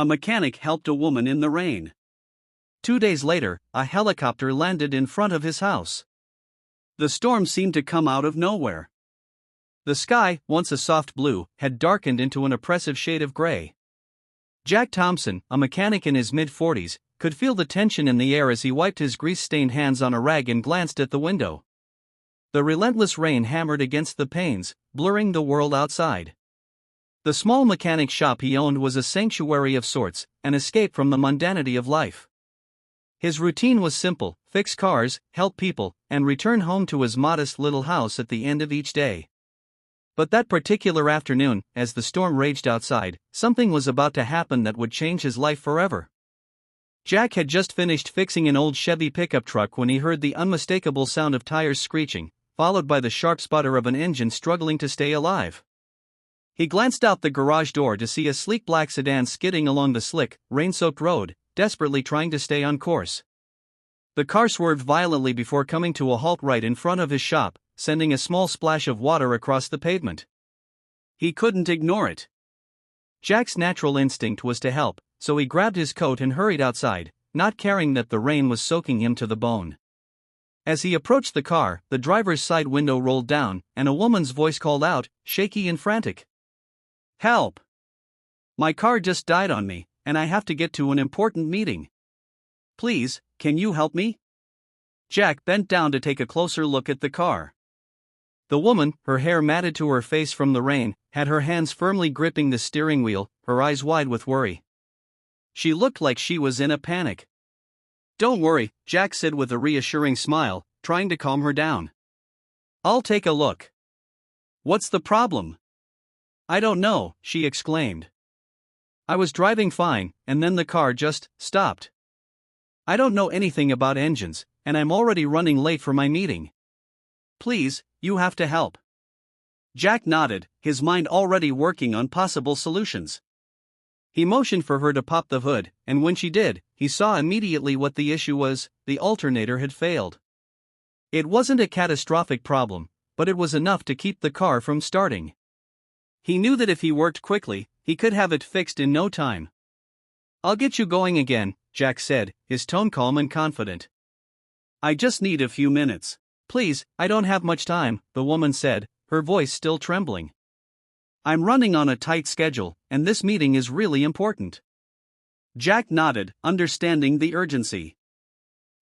a mechanic helped a woman in the rain. 2 days later, a helicopter landed in front of his house. The storm seemed to come out of nowhere. The sky, once a soft blue, had darkened into an oppressive shade of gray. Jack Thompson, a mechanic in his mid-40s, could feel the tension in the air as he wiped his grease-stained hands on a rag and glanced at the window. The relentless rain hammered against the panes, blurring the world outside. The small mechanic shop he owned was a sanctuary of sorts, an escape from the mundanity of life. His routine was simple: fix cars, help people, and return home to his modest little house at the end of each day. But that particular afternoon, as the storm raged outside, something was about to happen that would change his life forever. Jack had just finished fixing an old Chevy pickup truck when he heard the unmistakable sound of tires screeching, followed by the sharp sputter of an engine struggling to stay alive. He glanced out the garage door to see a sleek black sedan skidding along the slick, rain-soaked road, desperately trying to stay on course. The car swerved violently before coming to a halt right in front of his shop, sending a small splash of water across the pavement. He couldn't ignore it. Jack's natural instinct was to help, so he grabbed his coat and hurried outside, not caring that the rain was soaking him to the bone. As he approached the car, the driver's side window rolled down, and a woman's voice called out, shaky and frantic. "Help! My car just died on me, and I have to get to an important meeting. Please, can you help me?" Jack bent down to take a closer look at the car. The woman, her hair matted to her face from the rain, had her hands firmly gripping the steering wheel, her eyes wide with worry. She looked like she was in a panic. "Don't worry," Jack said with a reassuring smile, trying to calm her down. "I'll take a look." "What's the problem?" "I don't know," she exclaimed. "I was driving fine, and then the car just stopped. I don't know anything about engines, and I'm already running late for my meeting. Please, you have to help." Jack nodded, his mind already working on possible solutions. He motioned for her to pop the hood, and when she did, he saw immediately what the issue was: the alternator had failed. It wasn't a catastrophic problem, but it was enough to keep the car from starting. He knew that if he worked quickly, he could have it fixed in no time. "I'll get you going again," Jack said, his tone calm and confident. "I just need a few minutes." "Please, I don't have much time," the woman said, her voice still trembling. "I'm running on a tight schedule, and this meeting is really important." Jack nodded, understanding the urgency.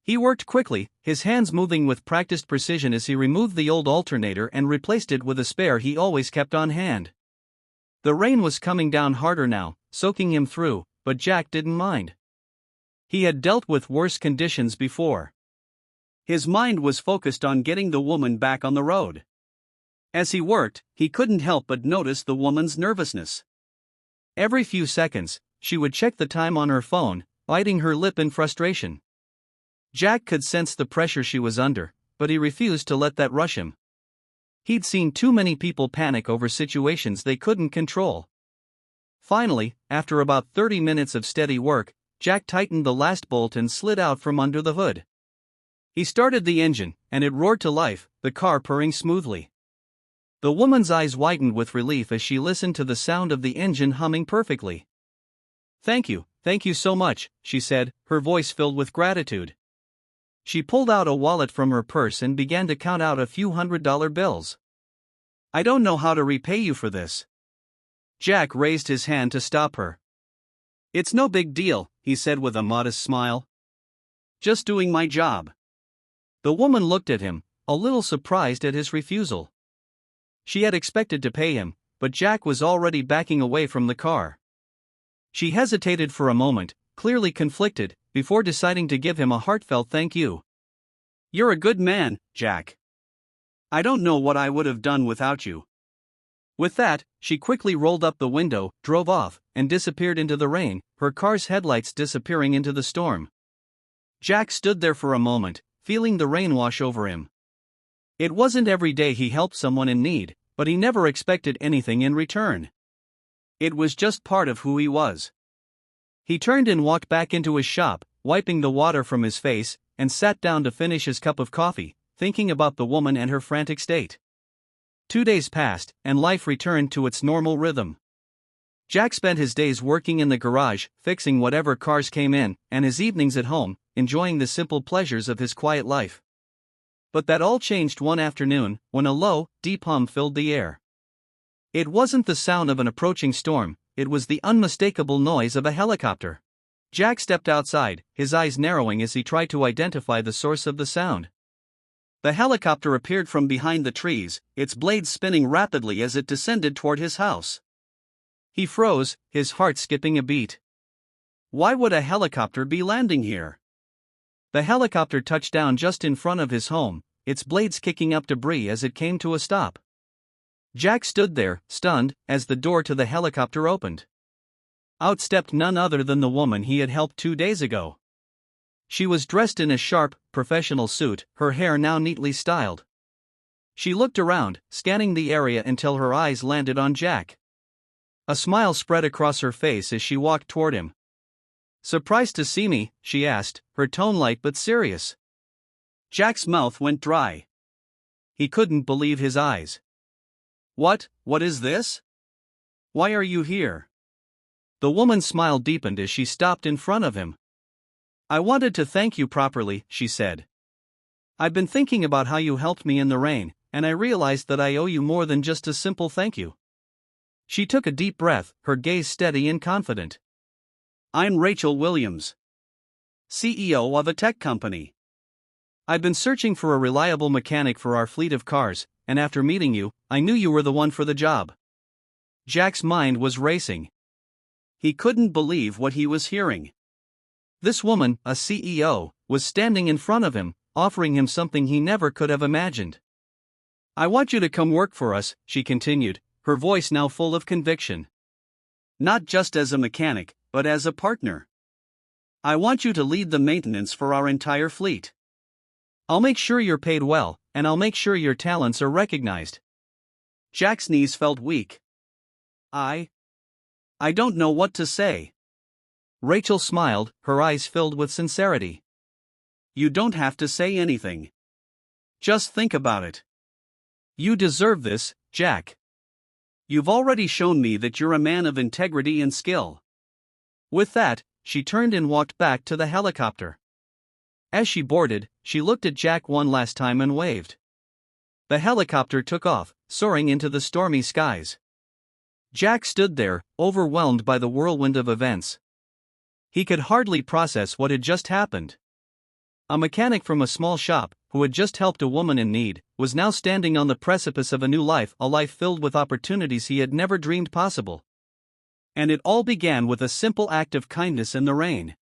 He worked quickly, his hands moving with practiced precision as he removed the old alternator and replaced it with a spare he always kept on hand. The rain was coming down harder now, soaking him through, but Jack didn't mind. He had dealt with worse conditions before. His mind was focused on getting the woman back on the road. As he worked, he couldn't help but notice the woman's nervousness. Every few seconds, she would check the time on her phone, biting her lip in frustration. Jack could sense the pressure she was under, but he refused to let that rush him. He'd seen too many people panic over situations they couldn't control. Finally, after about 30 minutes of steady work, Jack tightened the last bolt and slid out from under the hood. He started the engine, and it roared to life, the car purring smoothly. The woman's eyes widened with relief as she listened to the sound of the engine humming perfectly. Thank you so much," she said, her voice filled with gratitude. She pulled out a wallet from her purse and began to count out a few $100 bills. "I don't know how to repay you for this." Jack raised his hand to stop her. "It's no big deal," he said with a modest smile. "Just doing my job." The woman looked at him, a little surprised at his refusal. She had expected to pay him, but Jack was already backing away from the car. She hesitated for a moment, clearly conflicted, before deciding to give him a heartfelt thank you. "You're a good man, Jack. I don't know what I would have done without you." With that, she quickly rolled up the window, drove off, and disappeared into the rain, her car's headlights disappearing into the storm. Jack stood there for a moment, feeling the rain wash over him. It wasn't every day he helped someone in need, but he never expected anything in return. It was just part of who he was. He turned and walked back into his shop, wiping the water from his face, and sat down to finish his cup of coffee, thinking about the woman and her frantic state. 2 days passed, and life returned to its normal rhythm. Jack spent his days working in the garage, fixing whatever cars came in, and his evenings at home, enjoying the simple pleasures of his quiet life. But that all changed one afternoon, when a low, deep hum filled the air. It wasn't the sound of an approaching storm, it was the unmistakable noise of a helicopter. Jack stepped outside, his eyes narrowing as he tried to identify the source of the sound. The helicopter appeared from behind the trees, its blades spinning rapidly as it descended toward his house. He froze, his heart skipping a beat. Why would a helicopter be landing here? The helicopter touched down just in front of his home, its blades kicking up debris as it came to a stop. Jack stood there, stunned, as the door to the helicopter opened. Out stepped none other than the woman he had helped 2 days ago. She was dressed in a sharp, professional suit, her hair now neatly styled. She looked around, scanning the area until her eyes landed on Jack. A smile spread across her face as she walked toward him. "Surprised to see me?" she asked, her tone light but serious. Jack's mouth went dry. He couldn't believe his eyes. What is this? Why are you here?" The woman's smile deepened as she stopped in front of him. "I wanted to thank you properly," she said. "I've been thinking about how you helped me in the rain, and I realized that I owe you more than just a simple thank you." She took a deep breath, her gaze steady and confident. "I'm Rachel Williams, CEO of a tech company. I've been searching for a reliable mechanic for our fleet of cars, and after meeting you, I knew you were the one for the job." Jack's mind was racing. He couldn't believe what he was hearing. This woman, a CEO, was standing in front of him, offering him something he never could have imagined. "I want you to come work for us," she continued, her voice now full of conviction. "Not just as a mechanic, but as a partner. I want you to lead the maintenance for our entire fleet. I'll make sure you're paid well, and I'll make sure your talents are recognized." Jack's knees felt weak. I don't know what to say." Rachel smiled, her eyes filled with sincerity. "You don't have to say anything. Just think about it. You deserve this, Jack. You've already shown me that you're a man of integrity and skill." With that, she turned and walked back to the helicopter. As she boarded, she looked at Jack one last time and waved. The helicopter took off, soaring into the stormy skies. Jack stood there, overwhelmed by the whirlwind of events. He could hardly process what had just happened. A mechanic from a small shop, who had just helped a woman in need, was now standing on the precipice of a new life, a life filled with opportunities he had never dreamed possible. And it all began with a simple act of kindness in the rain.